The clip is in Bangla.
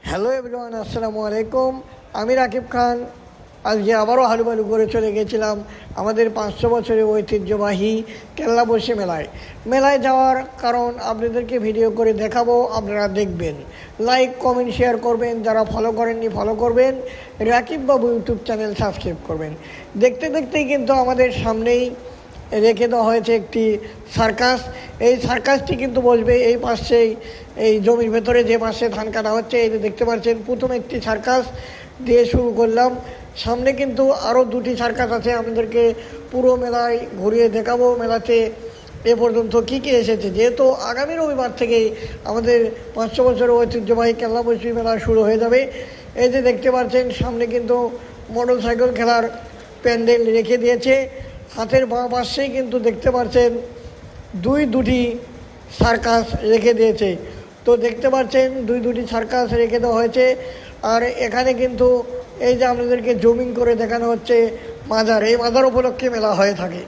হ্যালো এভরিওয়ান, আসসালামু আলাইকুম। আমি রাকিব খান। আজকে আবারও হালুবালু করে চলে গেছিলাম আমাদের 500 বছরের ঐতিহ্যবাহী কেল্লাবশী মেলায় যাওয়ার কারণ আপনাদেরকে ভিডিও করে দেখাবো, আপনারা দেখবেন, লাইক কমেন্ট শেয়ার করবেন, যারা ফলো করেননি ফলো করবেন, রাকিব বাবু ইউটিউব চ্যানেল সাবস্ক্রাইব করবেন। দেখতে দেখতেই কিন্তু আমাদের সামনেই রেখে দেওয়া হয়েছে একটি সার্কাস। এই সার্কাসটি কিন্তু বসবে এই পাশেই, এই জমির ভেতরে যে পাশে ধান কাটা হচ্ছে। এই যে দেখতে পাচ্ছেন, প্রথম একটি সার্কাস দিয়ে শুরু করলাম। সামনে কিন্তু আরও দুটি সার্কাস আছে, আপনাদেরকে পুরো মেলায় ঘুরিয়ে দেখাবো মেলাতে এ পর্যন্ত কী কী এসেছে। যেহেতু আগামী রবিবার থেকেই আমাদের 500 বছরের ঐতিহ্যবাহী কেল্লাবশী মেলা শুরু হয়ে যাবে। এই যে দেখতে পাচ্ছেন, সামনে কিন্তু মোটর সাইকেল খেলার প্যান্ডেল রেখে দিয়েছে। হাতের বাঁ পাশেই কিন্তু দেখতে পাচ্ছেন দুটি সার্কাস রেখে দিয়েছে। তো দেখতে পাচ্ছেন দুটি সার্কাস রেখে দেওয়া হয়েছে। আর এখানে কিন্তু এই যে আপনাদেরকে জুমিং করে দেখানো হচ্ছে মাজার, এই মাজার উপলক্ষে মেলা হয়ে থাকে।